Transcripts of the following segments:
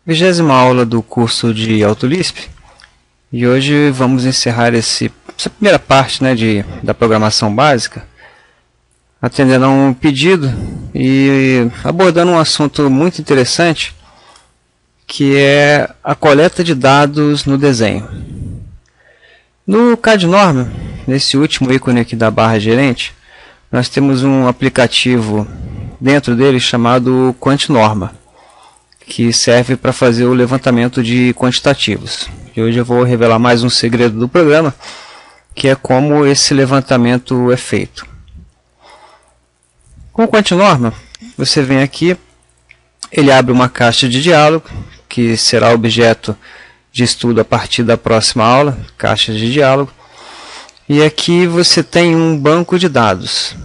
20ª aula do curso de AutoLisp, e hoje vamos encerrar essa primeira parte, da programação básica, atendendo a um pedido e abordando um assunto muito interessante, que é a coleta de dados no desenho. No CAD-Norma, nesse último ícone aqui da barra gerente, nós temos um aplicativo dentro dele chamado QuantNorma, que serve para fazer o levantamento de quantitativos. E hoje eu vou revelar mais um segredo do programa, que é como esse levantamento é feito. Com o QuantNorma, você vem aqui, ele abre uma caixa de diálogo, que será objeto de estudo a partir da próxima aula, caixa de diálogo. E aqui você tem um banco de dados,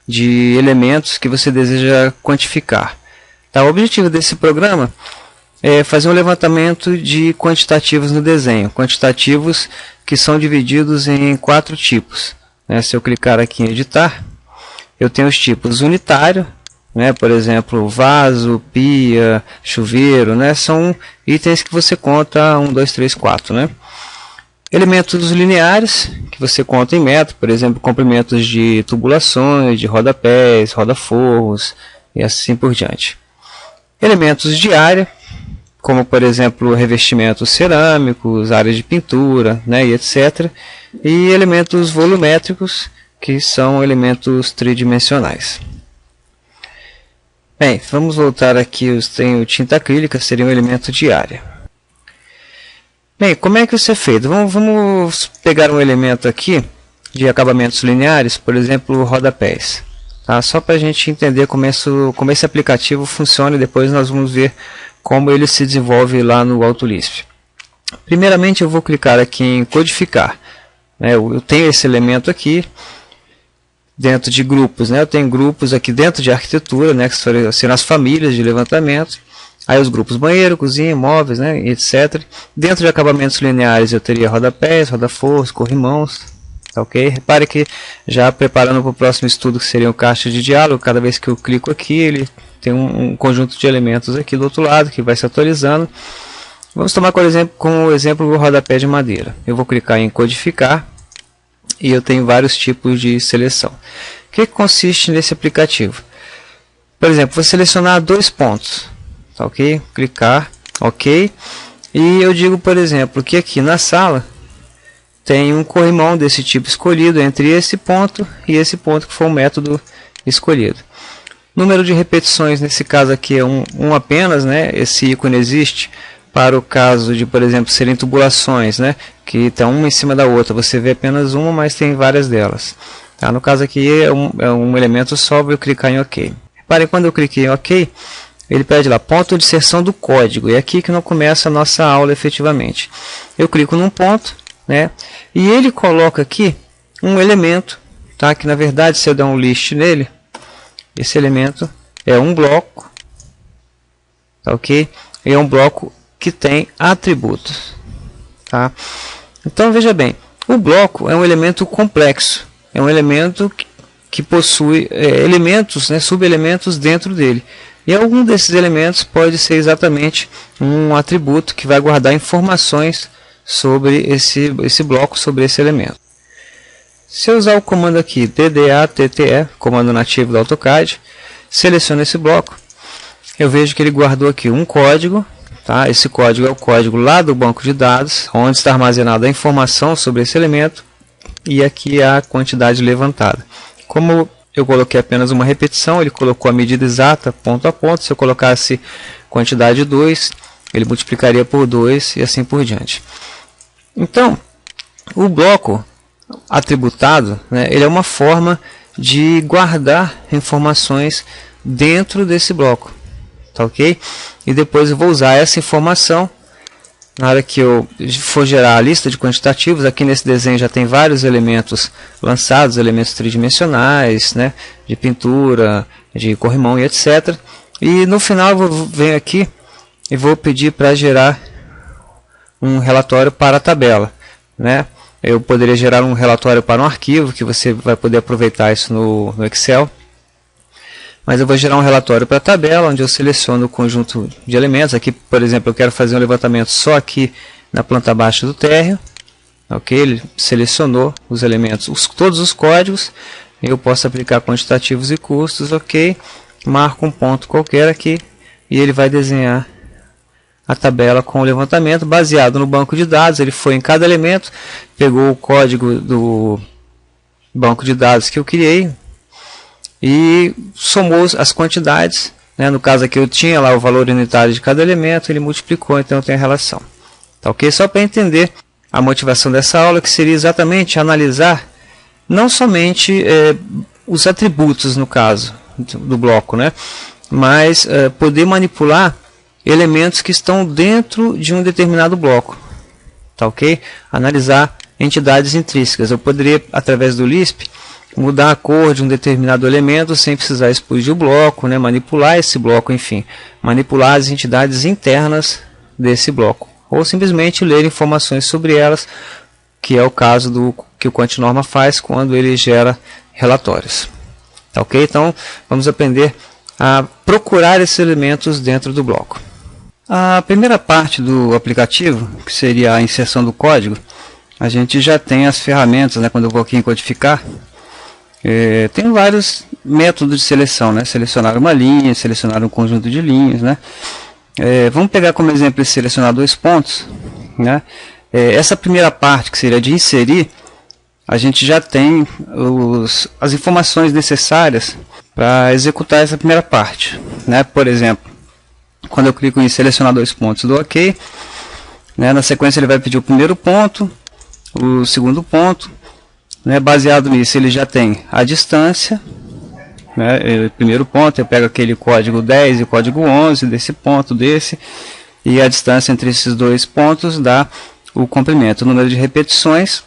de elementos que você deseja quantificar. Tá, o objetivo desse programa é fazer um levantamento de quantitativos no desenho. Quantitativos que são divididos em 4 tipos. Se eu clicar aqui em editar, eu tenho os tipos unitário, por exemplo, vaso, pia, chuveiro, são itens que você conta 1, 2, 3, 4. Elementos lineares, que você conta em metro, por exemplo, comprimentos de tubulações, de rodapés, rodaforros e assim por diante. Elementos de área, como por exemplo revestimentos cerâmicos, áreas de pintura, e etc. E elementos volumétricos, que são elementos tridimensionais. Bem, vamos voltar aqui, tenho tinta acrílica, seria um elemento de área. Bem, como é que isso é feito? Vamos pegar um elemento aqui de acabamentos lineares, por exemplo, rodapés. Tá? Só para a gente entender como esse aplicativo funciona e depois nós vamos ver como ele se desenvolve lá no AutoLisp. Primeiramente eu vou clicar aqui em codificar. Eu tenho esse elemento aqui dentro de grupos. Eu tenho grupos aqui dentro de arquitetura, que serão as famílias de levantamento. Aí os grupos banheiro, cozinha, móveis, etc. Dentro de acabamentos lineares eu teria rodapés, rodaforros, corrimãos. Tá, ok? Repare que já preparando para o próximo estudo, que seria o caixa de diálogo, cada vez que eu clico aqui, ele tem um conjunto de elementos aqui do outro lado, que vai se atualizando. Vamos tomar como exemplo o rodapé de madeira. Eu vou clicar em codificar, e eu tenho vários tipos de seleção. O que consiste nesse aplicativo? Por exemplo, vou selecionar 2 pontos. Tá, ok? Clicar, ok. E eu digo, por exemplo, que aqui na sala tem um corrimão desse tipo escolhido entre esse ponto e esse ponto que foi o método escolhido. Número de repetições nesse caso aqui é um apenas, Esse ícone existe para o caso de, por exemplo, serem tubulações, que estão uma em cima da outra. Você vê apenas uma, mas tem várias delas. Tá? No caso aqui é um elemento só, vou clicar em OK. Reparem, quando eu cliquei em OK, ele pede lá ponto de inserção do código. E é aqui que não começa a nossa aula efetivamente. Eu clico num ponto, e ele coloca aqui um elemento, tá? Que na verdade, se eu der um list nele, esse elemento é um bloco, tá, ok? E é um bloco que tem atributos, tá? Então veja bem, o bloco é um elemento complexo, é um elemento que possui elementos, subelementos dentro dele. E algum desses elementos pode ser exatamente um atributo que vai guardar informações sobre esse bloco, sobre esse elemento. Se eu usar o comando aqui DDATTE, comando nativo do AutoCAD, seleciono esse bloco, eu vejo que ele guardou aqui um código. Tá? Esse código é o código lá do banco de dados, onde está armazenada a informação sobre esse elemento, e aqui a quantidade levantada. Como eu coloquei apenas uma repetição, ele colocou a medida exata, ponto a ponto. Se eu colocasse quantidade 2, ele multiplicaria por 2 e assim por diante. Então, o bloco atributado, ele é uma forma de guardar informações dentro desse bloco. Tá, ok? E depois eu vou usar essa informação na hora que eu for gerar a lista de quantitativos. Aqui nesse desenho já tem vários elementos lançados, elementos tridimensionais, de pintura, de corrimão e etc. E no final eu venho aqui e vou pedir para gerar um relatório para a tabela. Eu poderia gerar um relatório para um arquivo, que você vai poder aproveitar isso no Excel. Mas eu vou gerar um relatório para a tabela, onde eu seleciono o conjunto de elementos. Aqui, por exemplo, eu quero fazer um levantamento só aqui na planta baixa do térreo. Ok, ele selecionou os elementos, todos os códigos. Eu posso aplicar quantitativos e custos, ok. Marco um ponto qualquer aqui e ele vai desenhar a tabela com o levantamento baseado no banco de dados. Ele foi em cada elemento, pegou o código do banco de dados que eu criei e somou as quantidades, né? No caso aqui eu tinha lá o valor unitário de cada elemento, ele multiplicou, então tem a relação. Tá ok? Só para entender a motivação dessa aula, que seria exatamente analisar não somente os atributos, no caso do bloco, né? Mas poder manipular elementos que estão dentro de um determinado bloco. Tá ok? Analisar entidades intrínsecas. Eu poderia, através do Lisp, mudar a cor de um determinado elemento sem precisar explodir o bloco, né? Manipular esse bloco, enfim. Manipular as entidades internas desse bloco. Ou simplesmente ler informações sobre elas, que é o caso do que o QuantNorma faz quando ele gera relatórios. Tá ok? Então, vamos aprender a procurar esses elementos dentro do bloco. A primeira parte do aplicativo, que seria a inserção do código, a gente já tem as ferramentas, né? Quando eu vou aqui em codificar, tem vários métodos de seleção, né? Selecionar uma linha, selecionar um conjunto de linhas, né? Vamos pegar como exemplo esse selecionar 2 pontos, né? Essa primeira parte, que seria de inserir, a gente já tem as informações necessárias para executar essa primeira parte, né? Por exemplo, quando eu clico em selecionar 2 pontos, dou OK, né? Na sequência ele vai pedir o primeiro ponto, o segundo ponto, né? Baseado nisso ele já tem a distância, né? O primeiro ponto eu pego aquele código 10 e o código 11 desse ponto, e a distância entre esses dois pontos dá o comprimento, o número de repetições.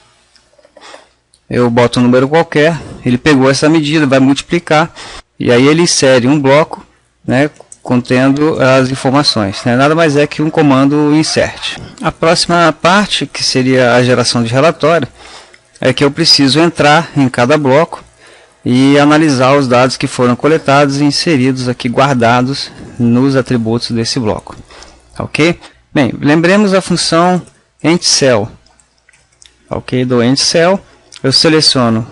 Eu boto um número qualquer, ele pegou essa medida, vai multiplicar, e aí ele insere um bloco, né, contendo as informações, né? Nada mais é que um comando insert. A próxima parte, que seria a geração de relatório, é que eu preciso entrar em cada bloco e analisar os dados que foram coletados e inseridos aqui, guardados nos atributos desse bloco. Ok? Bem, lembremos a função endCell. Ok? Do endCell, eu seleciono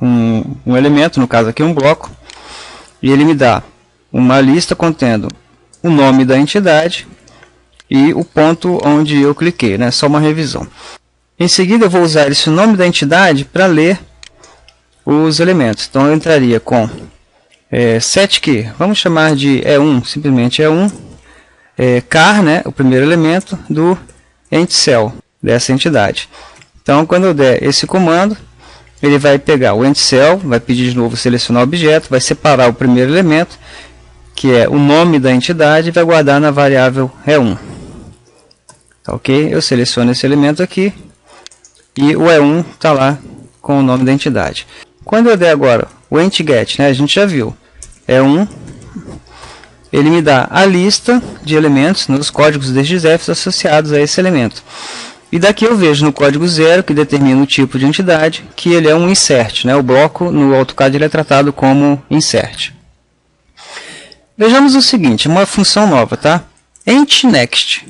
um elemento, no caso aqui um bloco, e ele me dá uma lista contendo o nome da entidade e o ponto onde eu cliquei, né? Só uma revisão. Em seguida eu vou usar esse nome da entidade para ler os elementos. Então eu entraria com setKey, vamos chamar de E1, simplesmente E1, car, né, o primeiro elemento do endCell dessa entidade. Então quando eu der esse comando, ele vai pegar o endCell, vai pedir de novo selecionar o objeto, vai separar o primeiro elemento, que é o nome da entidade, e vai guardar na variável E1. Tá ok? Eu seleciono esse elemento aqui e o E1 está lá com o nome da entidade. Quando eu der agora o entget, né, a gente já viu, E1, ele me dá a lista de elementos nos códigos DXF associados a esse elemento. E daqui eu vejo no código 0, que determina o tipo de entidade, que ele é um insert, né? O bloco no AutoCAD ele é tratado como insert. Vejamos o seguinte, uma função nova, tá? EntNext.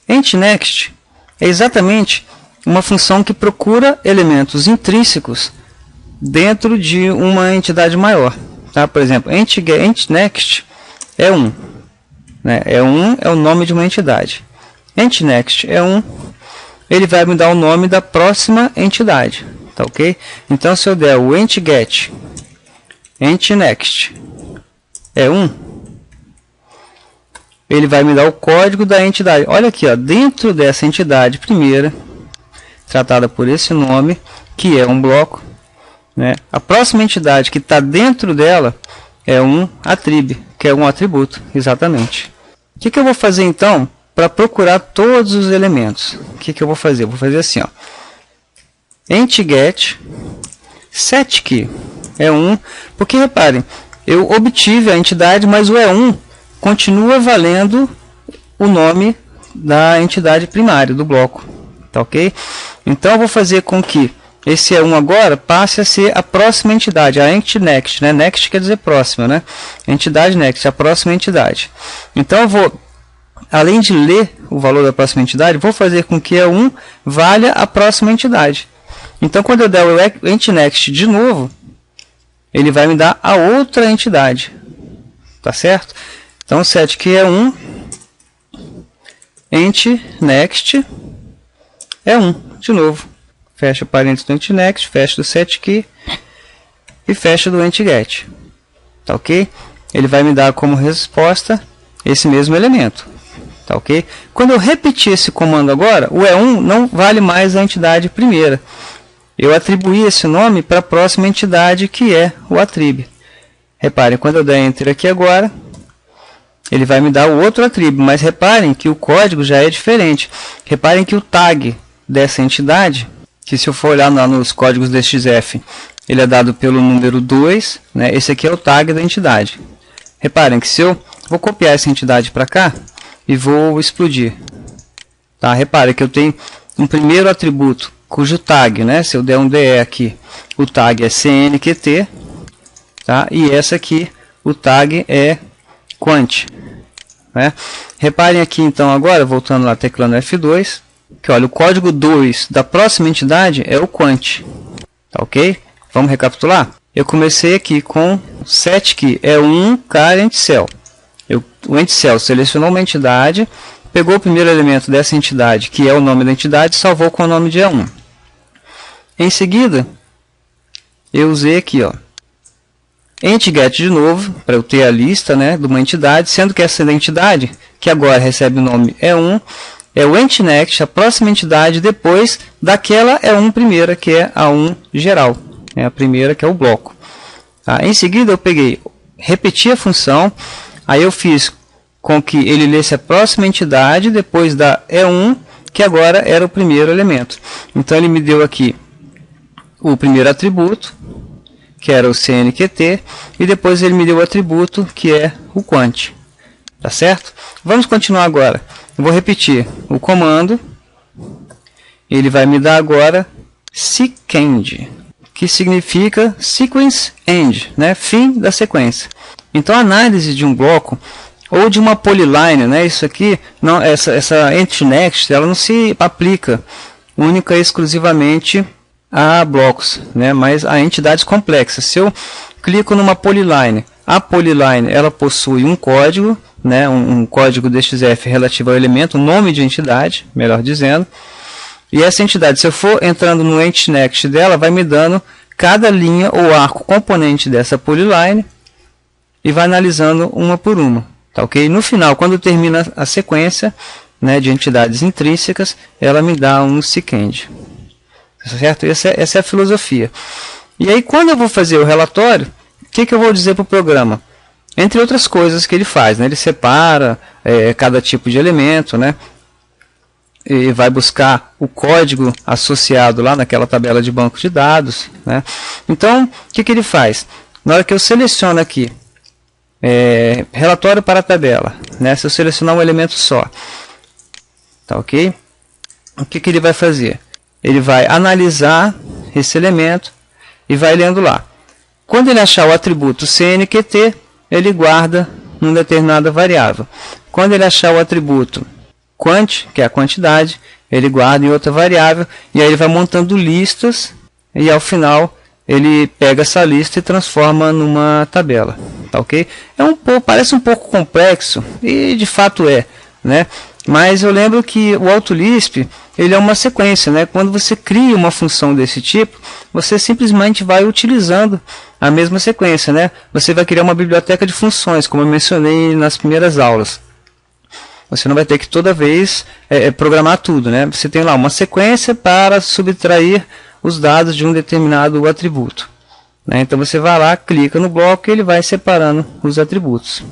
EntNext é exatamente uma função que procura elementos intrínsecos dentro de uma entidade maior. Tá? Por exemplo, EntNext é 1. Né? E1 é o nome de uma entidade. EntNext é 1. Ele vai me dar o nome da próxima entidade. Tá ok? Então, se eu der o EntGet, EntNext é 1, ele vai me dar o código da entidade. Olha aqui, ó, dentro dessa entidade primeira, tratada por esse nome, que é um bloco, né? A próxima entidade que está dentro dela é um attrib, que é um atributo, exatamente. O que eu vou fazer então para procurar todos os elementos? O que eu vou fazer? Eu vou fazer assim, ó. EntGet setKey é 1, porque reparem, eu obtive a entidade, mas o E1 continua valendo o nome da entidade primária do bloco. Tá ok? Então eu vou fazer com que esse E1 agora passe a ser a próxima entidade, a entity next, né? Next quer dizer próxima, né? Entidade next, a próxima entidade. Então eu vou, além de ler o valor da próxima entidade, vou fazer com que E1 valha a próxima entidade. Então quando eu der o entity next de novo, ele vai me dar a outra entidade. Tá certo? Então set que E1 entity next E1 de novo. Fecha o parênteses do entity next, fecha do set key e fecha do entity get. Tá ok? Ele vai me dar como resposta esse mesmo elemento. Tá ok? Quando eu repetir esse comando agora, o E1 não vale mais a entidade primeira. Eu atribuí esse nome para a próxima entidade, que é o attrib. Reparem, quando eu der enter aqui agora, ele vai me dar o outro attrib, mas reparem que o código já é diferente. Reparem que o tag dessa entidade, que se eu for olhar nos códigos do XF, ele é dado pelo número 2, né? Esse aqui é o tag da entidade. Reparem que se eu vou copiar essa entidade para cá e vou explodir, tá? Reparem que eu tenho um primeiro atributo cujo tag, né? Se eu der um DE aqui, o tag é CNQT, tá? E essa aqui, o tag é Quant, né? Reparem aqui então agora, voltando lá, teclando F2, que olha, o código 2 da próxima entidade é o Quant, tá ok? Vamos recapitular? Eu comecei aqui com set que é um current cell. O entity cell selecionou uma entidade, pegou o primeiro elemento dessa entidade, que é o nome da entidade, e salvou com o nome de E1. Em seguida, eu usei aqui, ó, entget de novo, para eu ter a lista, né, de uma entidade, sendo que essa entidade, que agora recebe o nome E1, é o entity next, a próxima entidade depois daquela E1 primeira, que é a 1 geral. É a primeira, que é o bloco. Tá? Em seguida, eu peguei, repeti a função, aí eu fiz com que ele lesse a próxima entidade depois da E1, que agora era o primeiro elemento. Então, ele me deu aqui o primeiro atributo, que era o CNQT, e depois ele me deu o atributo, que é o Quant. Tá certo? Vamos continuar agora. Eu vou repetir o comando. Ele vai me dar agora seqend, que significa sequence end, né? Fim da sequência. Então, a análise de um bloco ou de uma polyline, né? Isso aqui, não, essa entity next, ela não se aplica única e exclusivamente a blocos, né? Mas a entidades complexas. Se eu clico numa polyline, a polyline ela possui um código, né? Um código DXF relativo ao elemento, um nome de entidade, melhor dizendo. E essa entidade, se eu for entrando no entity next dela, vai me dando cada linha ou arco componente dessa polyline e vai analisando uma por uma. Tá ok? No final, quando termina a sequência, né, de entidades intrínsecas, ela me dá um seqend. Certo? Essa é a filosofia. E aí, quando eu vou fazer o relatório, o que eu vou dizer para o programa? Entre outras coisas que ele faz, né? Ele separa cada tipo de elemento, né? E vai buscar o código associado lá naquela tabela de banco de dados, né? Então, o que ele faz? Na hora que eu seleciono aqui, relatório para a tabela, né? Se eu selecionar um elemento só, tá ok? O que ele vai fazer? Ele vai analisar esse elemento e vai lendo lá. Quando ele achar o atributo CNQT, ele guarda numa determinada variável. Quando ele achar o atributo Quant, que é a quantidade, ele guarda em outra variável, e aí ele vai montando listas, e ao final ele pega essa lista e transforma numa tabela. Tá ok? Parece um pouco complexo, e de fato é, né? Mas eu lembro que o AutoLisp, ele é uma sequência, né? Quando você cria uma função desse tipo, você simplesmente vai utilizando a mesma sequência, né? Você vai criar uma biblioteca de funções, como eu mencionei nas primeiras aulas. Você não vai ter que toda vez programar tudo, né? Você tem lá uma sequência para subtrair os dados de um determinado atributo, né? Então você vai lá, clica no bloco e ele vai separando os atributos.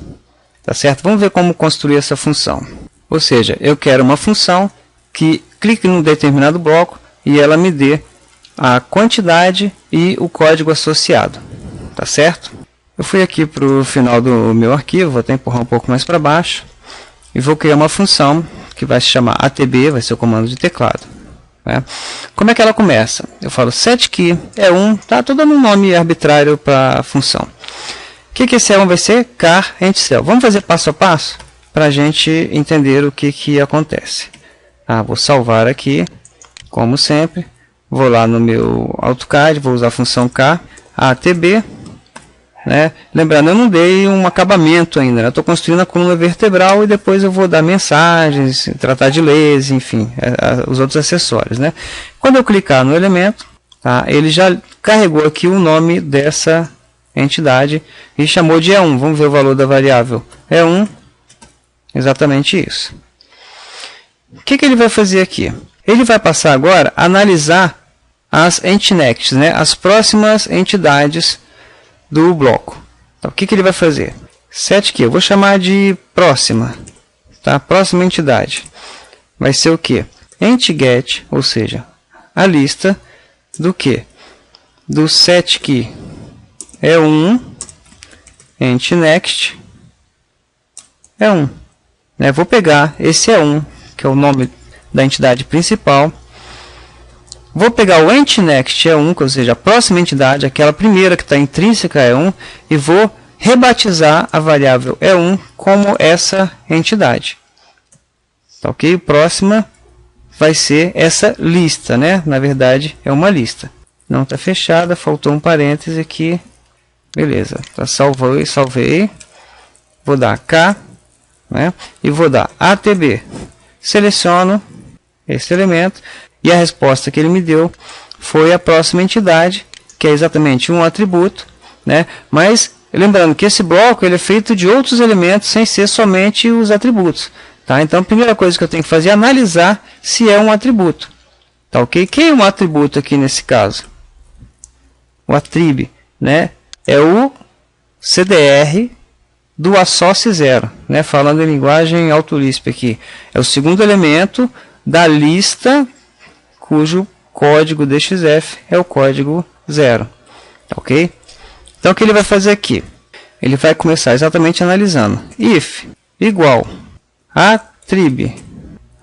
Tá certo? Vamos ver como construir essa função. Ou seja, eu quero uma função que clique num determinado bloco e ela me dê a quantidade e o código associado. Tá certo? Eu fui aqui para o final do meu arquivo, vou até empurrar um pouco mais para baixo. E vou criar uma função que vai se chamar ATB, vai ser o comando de teclado. né? Como é que ela começa? Eu falo setKey E1, tá? Estou dando um nome arbitrário para a função. O que esse E1 vai ser? Char EntCell. Vamos fazer passo a passo para a gente entender o que acontece. Vou salvar aqui, como sempre. Vou lá no meu AutoCAD, vou usar a função char ATB. Né? Lembrando, eu não dei um acabamento ainda, né? Estou construindo a coluna vertebral e depois eu vou dar mensagens, tratar de leis, enfim, os outros acessórios. Né? Quando eu clicar no elemento, tá? Ele já carregou aqui o nome dessa entidade e chamou de E1. Vamos ver o valor da variável E1, exatamente isso. O que ele vai fazer aqui? Ele vai passar agora a analisar as entNext, né? As próximas entidades do bloco. Então, o que ele vai fazer? setKey, eu vou chamar de próxima, tá? Próxima entidade. Vai ser o que? EntGet, ou seja, a lista do que? Do setKey E1, entNext E1. Né? Vou pegar esse E1, que é o nome da entidade principal. Vou pegar o entNext E1, ou seja, a próxima entidade, aquela primeira que está intrínseca a E1, e vou rebatizar a variável E1 como essa entidade. Tá, ok? Próxima vai ser essa lista, né? Na verdade, é uma lista. Não está fechada, faltou um parêntese aqui. Beleza, tá, salvei. Vou dar K, né? E vou dar ATB. Seleciono esse elemento. E a resposta que ele me deu foi a próxima entidade, que é exatamente um atributo, né? Mas lembrando que esse bloco ele é feito de outros elementos sem ser somente os atributos. Tá? Então a primeira coisa que eu tenho que fazer é analisar se é um atributo. Tá, ok? Quem é um atributo aqui nesse caso? O attrib, né? É o CDR do associ 0. Né? Falando em linguagem AutoLisp aqui. É o segundo elemento da lista cujo código DXF é o código 0. Ok? Então, o que ele vai fazer aqui? Ele vai começar exatamente analisando. If igual attrib,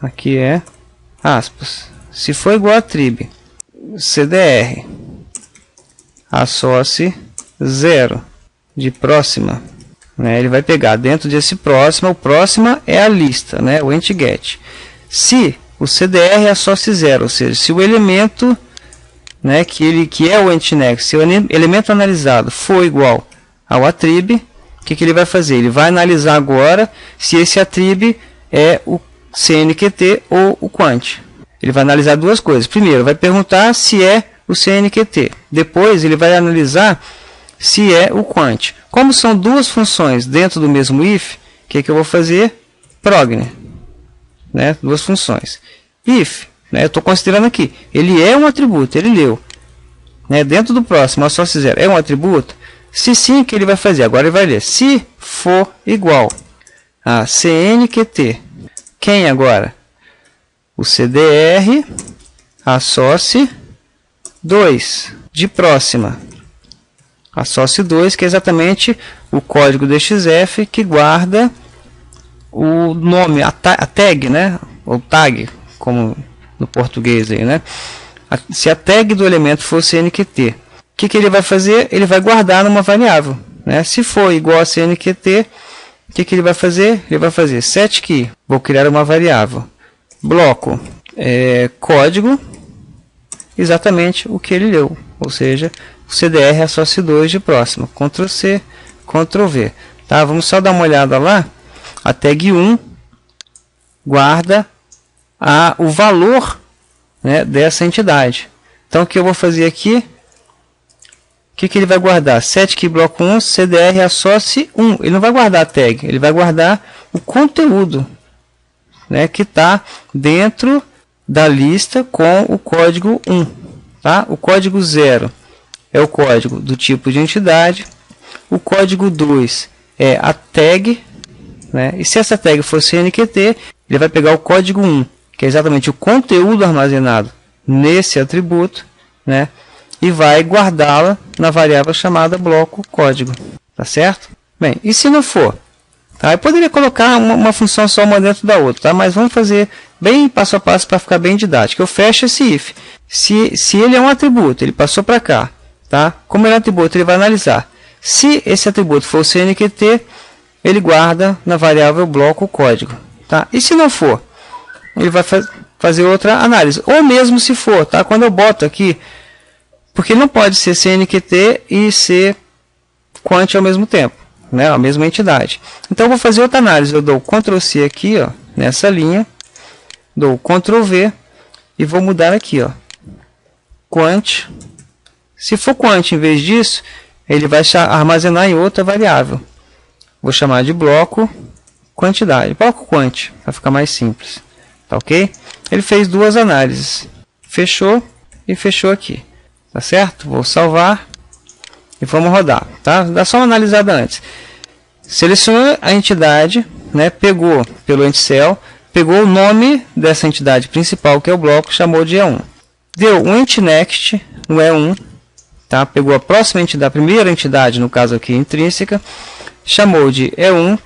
aqui é aspas, se for igual a attrib, CDR, associ 0 de próxima, né? Ele vai pegar dentro desse próxima, o próxima é a lista, né? O entGet. Se o CDR é associ 0, ou seja, se o elemento, né, que é o entNext, se o elemento analisado for igual ao attrib, o que ele vai fazer? Ele vai analisar agora se esse attrib é o CNQT ou o Quant. Ele vai analisar duas coisas. Primeiro, vai perguntar se é o CNQT. Depois, ele vai analisar se é o Quant. Como são duas funções dentro do mesmo if, o que eu vou fazer? Progn. Né? Duas funções. If, né? Eu estou considerando aqui, ele é um atributo, ele leu. Né? Dentro do próximo, associ 0 é um atributo? Se sim, o que ele vai fazer? Agora ele vai ler. Se for igual a CNQT, quem agora? O CDR, associ 2 de próxima. Associ 2, que é exatamente o código DXF que guarda o nome, a tag, né? Ou tag, como no português aí, né? Se a tag do elemento for CNQT, o que ele vai fazer? Ele vai guardar numa variável, né? Se for igual a CNQT, o que ele vai fazer? Ele vai fazer setKey, vou criar uma variável, bloco, código, exatamente o que ele leu, ou seja, o CDR associ 2 de próxima, Ctrl C, Ctrl V. Tá? Vamos só dar uma olhada lá. A tag 1 guarda o valor, né, dessa entidade. Então, o que eu vou fazer aqui? O que ele vai guardar? setKey bloco 1, CDR associ 1. Ele não vai guardar a tag, ele vai guardar o conteúdo, né, que está dentro da lista com o código 1. Tá? O código 0 é o código do tipo de entidade. O código 2 é a tag. Né? E se essa tag for CNQT, ele vai pegar o código 1, que é exatamente o conteúdo armazenado nesse atributo, né? E vai guardá-la na variável chamada bloco código. Tá certo? Bem, e se não for? Tá? Eu poderia colocar uma função só uma dentro da outra, tá? Mas vamos fazer bem passo a passo para ficar bem didático. Eu fecho esse if. Se ele é um atributo, ele passou para cá. Tá? Como ele é um atributo, ele vai analisar. Se esse atributo for o CNQT, ele guarda na variável bloco o código. Tá? E se não for, ele vai fazer outra análise. Ou mesmo se for, tá? Quando eu boto aqui, porque não pode ser CNQT e ser quant ao mesmo tempo, né? A mesma entidade. Então eu vou fazer outra análise. Eu dou Ctrl C aqui, ó, nessa linha, dou Ctrl V e vou mudar aqui, ó, quant. Se for quant em vez disso, ele vai armazenar em outra variável. Vou chamar de bloco quantidade, bloco quant, para ficar mais simples. Tá ok? Ele fez duas análises. Fechou e fechou aqui. Tá certo? Vou salvar e vamos rodar. Tá? Dá só uma analisada antes. Selecionou a entidade, né? Pegou pelo entcell, pegou o nome dessa entidade principal, que é o bloco, chamou de E1. Deu um entNext no E1. Tá? Pegou a próxima entidade, a primeira entidade, no caso aqui intrínseca, chamou de E1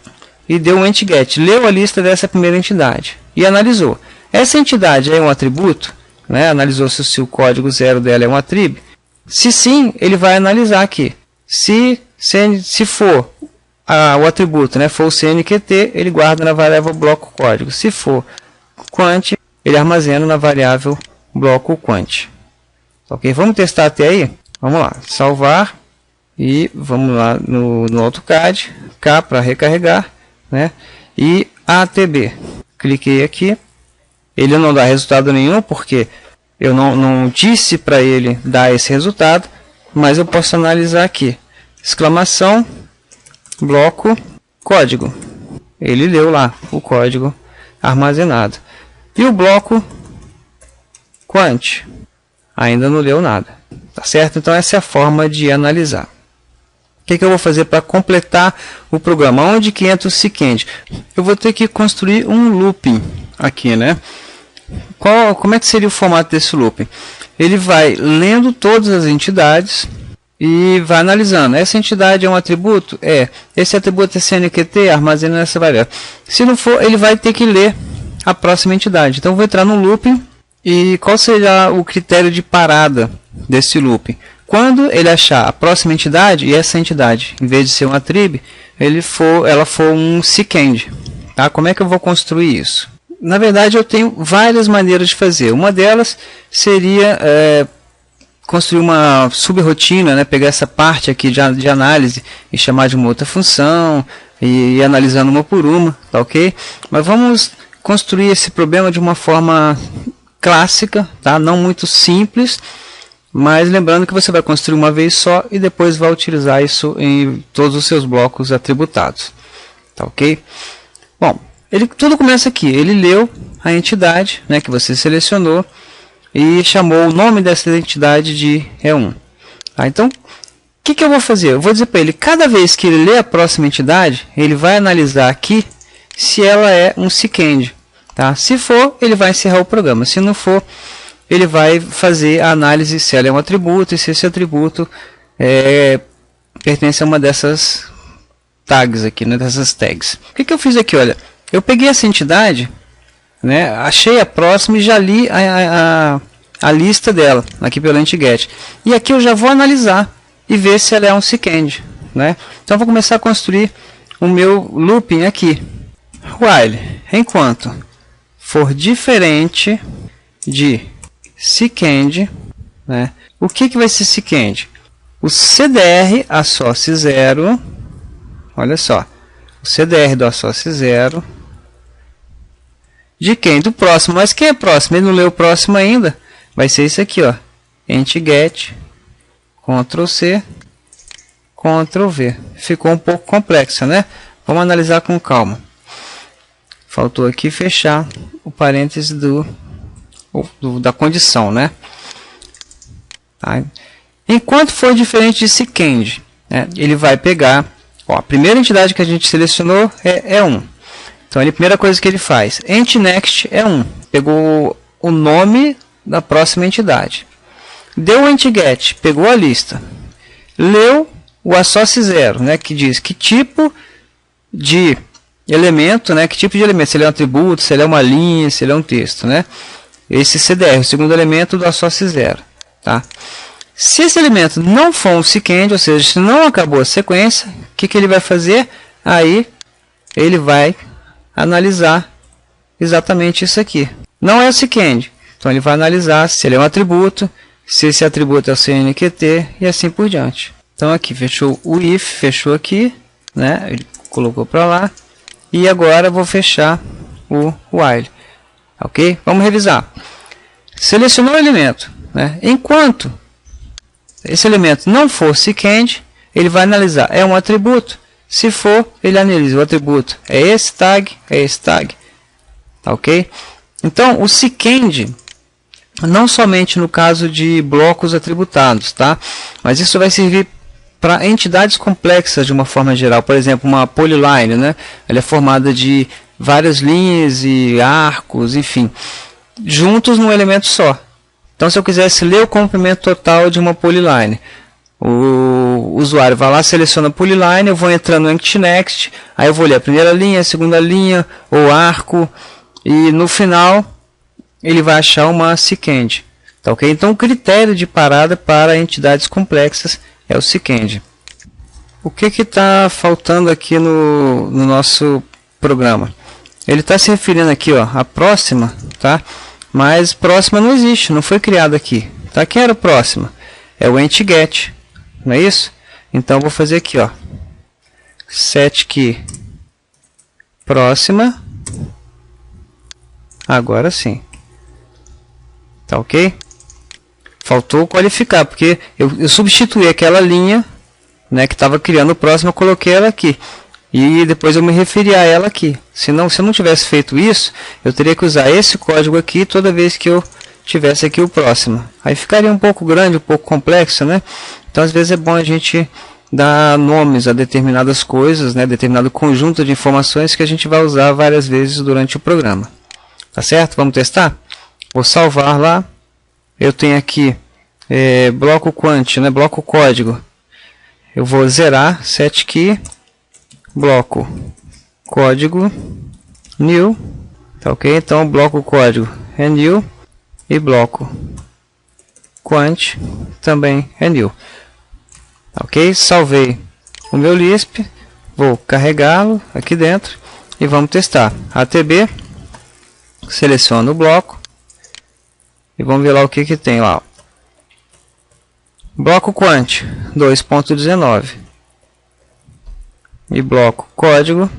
e deu um entget. Leu a lista dessa primeira entidade e analisou. Essa entidade é um atributo, né? Analisou se o código 0 dela é um attrib. Se sim, ele vai analisar aqui. Se for o atributo, né, for o CNQT, ele guarda na variável bloco código. Se for quant, ele armazena na variável bloco quant. Ok? Vamos testar até aí? Vamos lá. Salvar. E vamos lá no AutoCAD. K para recarregar. Né? E ATB. Cliquei aqui. Ele não dá resultado nenhum, porque eu não disse para ele dar esse resultado. Mas eu posso analisar aqui. Exclamação. Bloco código. Ele leu lá o código armazenado. E o bloco quant ainda não leu nada. Tá certo? Então essa é a forma de analisar. O que eu vou fazer para completar o programa? Onde que entra o seqend? Eu vou ter que construir um looping aqui, né? Como é que seria o formato desse looping? Ele vai lendo todas as entidades e vai analisando. Essa entidade é um atributo? É. Esse atributo é CNQT? Armazena nessa variável. Se não for, ele vai ter que ler a próxima entidade. Então, eu vou entrar no looping. E qual será o critério de parada desse looping? Quando ele achar a próxima entidade, e essa entidade, em vez de ser um attrib, ela for um seqend. Tá? Como é que eu vou construir isso? Na verdade, eu tenho várias maneiras de fazer. Uma delas seria construir uma subrotina, né? Pegar essa parte aqui de análise e chamar de uma outra função, e ir analisando uma por uma, tá ok? Mas vamos construir esse problema de uma forma clássica, tá? Não muito simples, mas lembrando que você vai construir uma vez só e depois vai utilizar isso em todos os seus blocos atributados, tá ok? Bom, tudo começa aqui. Ele leu a entidade, né, que você selecionou e chamou o nome dessa entidade de E1. Tá? Então, o que eu vou fazer? Eu vou dizer para ele, cada vez que ele lê a próxima entidade, ele vai analisar aqui se ela é um seqend. Tá? Se for, ele vai encerrar o programa. Se não for, ele vai fazer a análise se ela é um atributo e se esse atributo pertence a uma dessas tags aqui, né, dessas tags. O que eu fiz aqui? Olha, eu peguei essa entidade, né, achei a próxima e já li a lista dela aqui pelo entget. E aqui eu já vou analisar e ver se ela é um seqend. Né? Então eu vou começar a construir o meu looping aqui. While, enquanto for diferente de seqend, né? O que vai ser seqend? O CDR associe 0, olha só, o CDR do associe 0, de quem? Do próximo, mas quem é próximo? Ele não leu o próximo ainda, vai ser isso aqui, ó, entget, Ctrl C, Ctrl V, ficou um pouco complexo, né? Vamos analisar com calma. Faltou aqui fechar o parêntese da condição, né? Tá? Enquanto for diferente de seqend, né, ele vai pegar, ó, a primeira entidade que a gente selecionou é 1. Então, a primeira coisa que ele faz, entNext é 1. Pegou o nome da próxima entidade. Deu o entget, pegou a lista. Leu o associe 0, né, que diz que tipo de elemento, né? Que tipo de elemento? Se ele é um atributo, se ele é uma linha, se ele é um texto, né? Esse CDR, o segundo elemento do associa 0, tá? Se esse elemento não for um secand, ou seja, se não acabou a sequência, o que ele vai fazer? Aí ele vai analisar exatamente isso aqui. Não é o secand, então ele vai analisar se ele é um atributo, se esse atributo é o CNQT e assim por diante. Então aqui fechou o if, fechou aqui, né? Ele colocou para lá. E agora eu vou fechar o while. Ok? Vamos revisar. Selecionou o elemento, né? Enquanto esse elemento não for secand, ele vai analisar. É um atributo? Se for, ele analisa o atributo. É esse tag, é esse tag. Ok? Então, o secand, não somente no caso de blocos atributados, tá? Mas isso vai servir para entidades complexas de uma forma geral. Por exemplo, uma polyline, né? Ela é formada de várias linhas e arcos, enfim, juntos num elemento só. Então, se eu quisesse ler o comprimento total de uma polyline, o usuário vai lá, seleciona a polyline, eu vou entrando no Next, aí eu vou ler a primeira linha, a segunda linha, ou arco, e no final ele vai achar uma secand. Tá, ok? Então, o critério de parada para entidades complexas é o secand. O que está faltando aqui no nosso programa? Ele está se referindo aqui, ó, a próxima, tá? Mas próxima não existe, não foi criado aqui. Tá? Quem era o próxima? É o entGet, não é isso? Então eu vou fazer aqui, ó, set key próxima. Agora sim. Tá ok? Faltou qualificar, porque eu substituí aquela linha, né, que estava criando o próximo, eu coloquei ela aqui. E depois eu me referi a ela aqui. Se eu não tivesse feito isso, eu teria que usar esse código aqui toda vez que eu tivesse aqui o próximo. Aí ficaria um pouco grande, um pouco complexo, né? Então às vezes é bom a gente dar nomes a determinadas coisas, né? Determinado conjunto de informações que a gente vai usar várias vezes durante o programa. Tá certo? Vamos testar? Vou salvar lá. Eu tenho aqui bloco quant, né? Bloco código. Eu vou zerar set key bloco código new, tá ok? Então bloco código é new e bloco quant também é new, tá ok? Salvei o meu Lisp, vou carregá-lo aqui dentro e vamos testar. ATB, seleciono o bloco e vamos ver lá o que tem lá. Bloco quant 2.19 e bloco código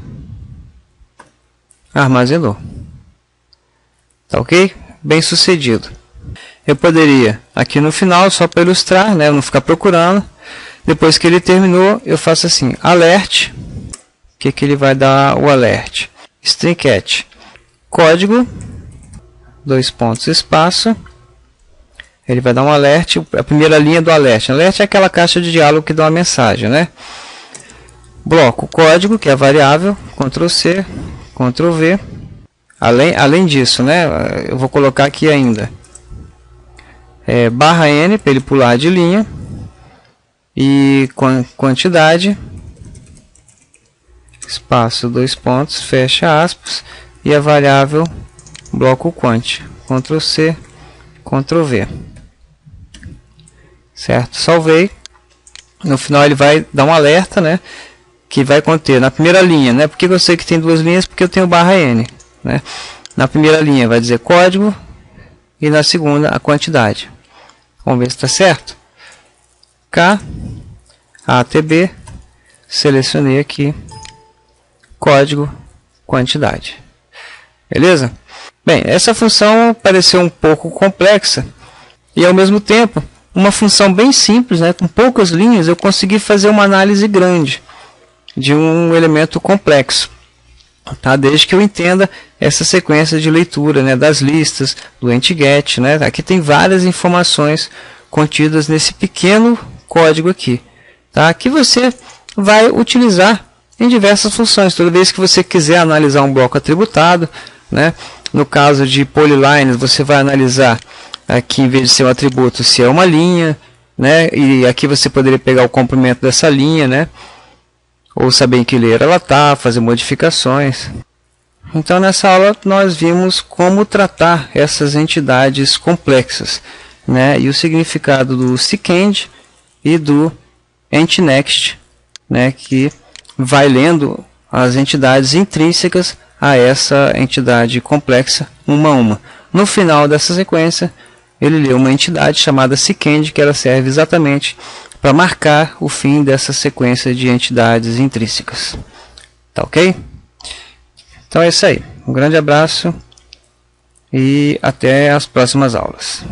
armazenou. Tá ok? Bem sucedido. Eu poderia aqui no final, só para ilustrar, né, não ficar procurando. Depois que ele terminou, eu faço assim, alert. O que ele vai dar o alert? String cat código 2 pontos espaço. Ele vai dar um alert, a primeira linha do alert. Alert é aquela caixa de diálogo que dá uma mensagem, né? Bloco código, que é a variável, Ctrl C, Ctrl V. Além disso, né, eu vou colocar aqui ainda barra N para ele pular de linha e quantidade, espaço, 2 pontos, fecha aspas, e a variável bloco quant, Ctrl C, Ctrl V. Certo? Salvei. No final ele vai dar um alerta, né, que vai conter na primeira linha, né? Por que eu sei que tem duas linhas? Porque eu tenho barra N, né? Na primeira linha vai dizer código e na segunda a quantidade. Vamos ver se está certo. K ATB, selecionei aqui código, quantidade. Beleza? Bem, essa função pareceu um pouco complexa e ao mesmo tempo uma função bem simples, né? Com poucas linhas eu consegui fazer uma análise grande de um elemento complexo, tá? Desde que eu entenda essa sequência de leitura, né, das listas, do entget, né? Aqui tem várias informações contidas nesse pequeno código aqui, tá? Que você vai utilizar em diversas funções. Toda vez que você quiser analisar um bloco atributado, né? No caso de polylines, você vai analisar aqui, em vez de ser um atributo, se é uma linha, né? E aqui você poderia pegar o comprimento dessa linha, né? ou saber em que layer ela está, fazer modificações. Então nessa aula nós vimos como tratar essas entidades complexas, né? E o significado do seekend e do entNext, né? Que vai lendo as entidades intrínsecas a essa entidade complexa uma a uma. No final dessa sequência, ele lê uma entidade chamada seekend, que ela serve exatamente para marcar o fim dessa sequência de entidades intrínsecas. Tá ok? Então é isso aí. Um grande abraço e até as próximas aulas.